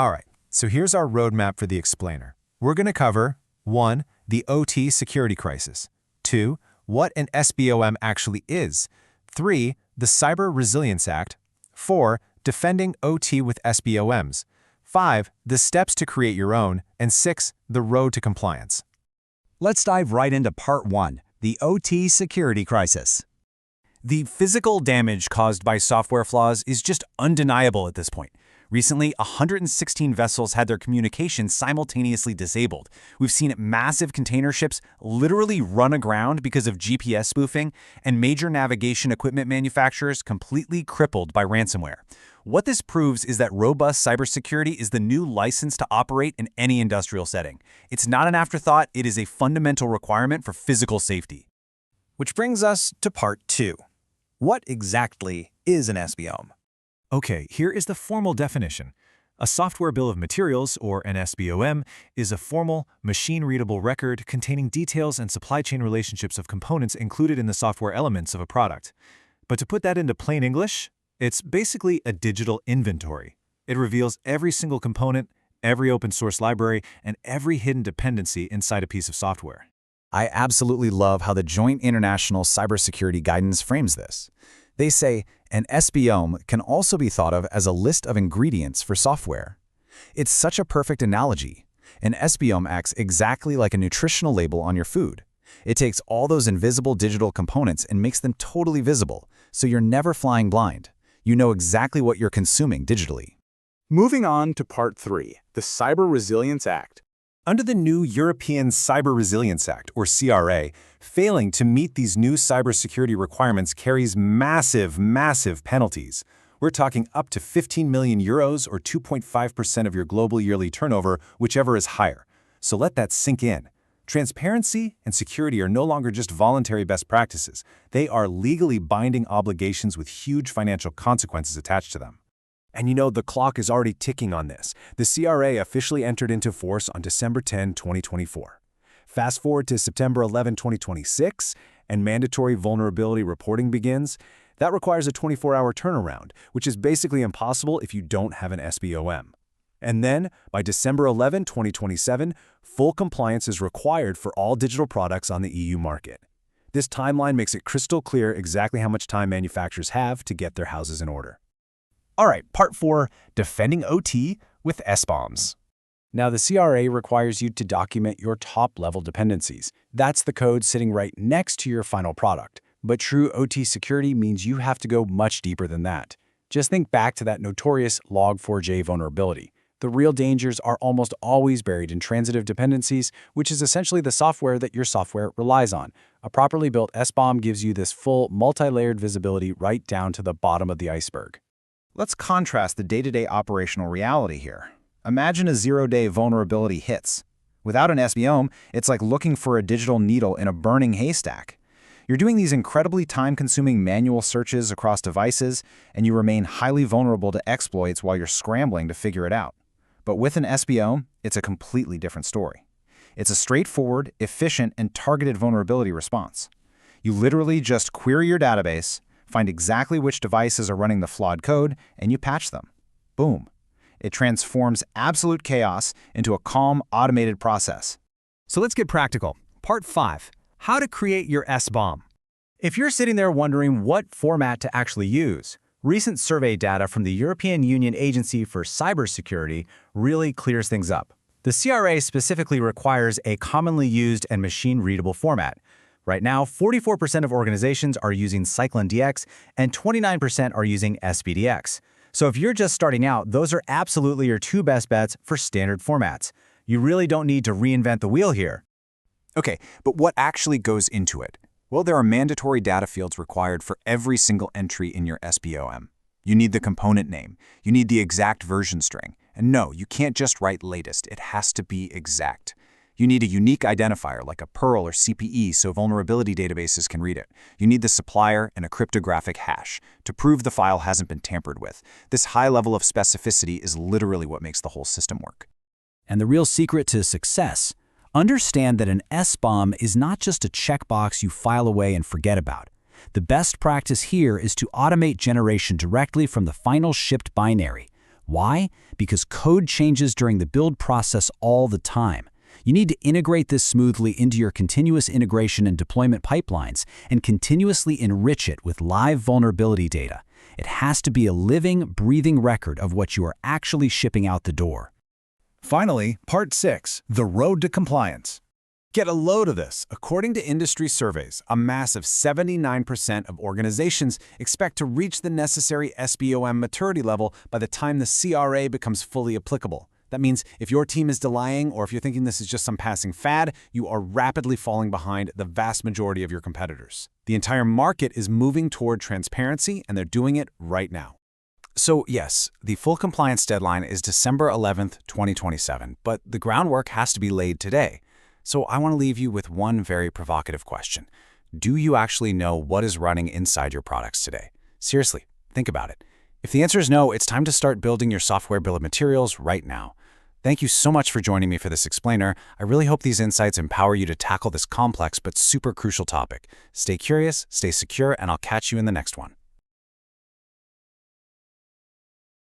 All right, so here's our roadmap for the explainer. We're going to cover 1. The OT security crisis. 2. What an SBOM actually is. 3. The Cyber Resilience Act. 4. Defending OT with SBOMs. 5. The steps to create your own. And 6. The road to compliance. Let's dive right into Part 1, the OT security crisis. The physical damage caused by software flaws is just undeniable at this point. Recently, 116 vessels had their communications simultaneously disabled. We've seen massive container ships literally run aground because of GPS spoofing, and major navigation equipment manufacturers completely crippled by ransomware. What this proves is that robust cybersecurity is the new license to operate in any industrial setting. It's not an afterthought, it is a fundamental requirement for physical safety. Which brings us to Part 2. What exactly is an SBOM? Okay, here is the formal definition. A software bill of materials, or an SBOM, is a formal, machine-readable record containing details and supply chain relationships of components included in the software elements of a product. But to put that into plain English, it's basically a digital inventory. It reveals every single component, every open-source library, and every hidden dependency inside a piece of software. I absolutely love how the Joint International Cybersecurity Guidance frames this. They say an SBOM can also be thought of as a list of ingredients for software. It's such a perfect analogy. An SBOM acts exactly like a nutritional label on your food. It takes all those invisible digital components and makes them totally visible, so you're never flying blind. You know exactly what you're consuming digitally. Moving on to Part 3, the Cyber Resilience Act. Under the new European Cyber Resilience Act, or CRA, failing to meet these new cybersecurity requirements carries massive penalties. We're talking up to 15 million euros or 2.5% of your global yearly turnover, whichever is higher. So let that sink in. Transparency and security are no longer just voluntary best practices. They are legally binding obligations with huge financial consequences attached to them. And you know, the clock is already ticking on this. The CRA officially entered into force on December 10, 2024. Fast forward to September 11, 2026, and mandatory vulnerability reporting begins. That requires a 24-hour turnaround, which is basically impossible if you don't have an SBOM. And then, by December 11, 2027, full compliance is required for all digital products on the EU market. This timeline makes it crystal clear exactly how much time manufacturers have to get their houses in order. All right, Part 4, Defending OT with SBOMs. Now, the CRA requires you to document your top-level dependencies. That's the code sitting right next to your final product. But true OT security means you have to go much deeper than that. Just think back to that notorious Log4j vulnerability. The real dangers are almost always buried in transitive dependencies, which is essentially the software that your software relies on. A properly built SBOM gives you this full, multi-layered visibility right down to the bottom of the iceberg. Let's contrast the day-to-day operational reality here. Imagine a zero-day vulnerability hits. Without an SBOM, it's like looking for a digital needle in a burning haystack. You're doing these incredibly time-consuming manual searches across devices, and you remain highly vulnerable to exploits while you're scrambling to figure it out. But with an SBOM, it's a completely different story. It's a straightforward, efficient, and targeted vulnerability response. You literally just query your database, find exactly which devices are running the flawed code, and you patch them. Boom. It transforms absolute chaos into a calm, automated process. So let's get practical. Part 5, how to create your SBOM. If you're sitting there wondering what format to actually use, recent survey data from the European Union Agency for Cybersecurity really clears things up. The CRA specifically requires a commonly used and machine-readable format. Right now, 44% of organizations are using CycloneDX and 29% are using SPDX. So if you're just starting out, those are absolutely your two best bets for standard formats. You really don't need to reinvent the wheel here. Okay, but what actually goes into it? Well, there are mandatory data fields required for every single entry in your SBOM. You need the component name. You need the exact version string. And no, you can't just write latest. It has to be exact. You need a unique identifier like a Perl or CPE so vulnerability databases can read it. You need the supplier and a cryptographic hash to prove the file hasn't been tampered with. This high level of specificity is literally what makes the whole system work. And the real secret to success: understand that an SBOM is not just a checkbox you file away and forget about. The best practice here is to automate generation directly from the final shipped binary. Why? Because code changes during the build process all the time. You need to integrate this smoothly into your continuous integration and deployment pipelines and continuously enrich it with live vulnerability data. It has to be a living, breathing record of what you are actually shipping out the door. Finally, Part 6, the road to compliance. Get a load of this. According to industry surveys, a massive 79% of organizations expect to reach the necessary SBOM maturity level by the time the CRA becomes fully applicable. That means if your team is delaying or if you're thinking this is just some passing fad, you are rapidly falling behind the vast majority of your competitors. The entire market is moving toward transparency, and they're doing it right now. So yes, the full compliance deadline is December 11th, 2027, but the groundwork has to be laid today. So I want to leave you with one very provocative question. Do you actually know what is running inside your products today? Seriously, think about it. If the answer is no, it's time to start building your software bill of materials right now. Thank you so much for joining me for this explainer. I really hope these insights empower you to tackle this complex but super crucial topic. Stay curious, stay secure, and I'll catch you in the next one.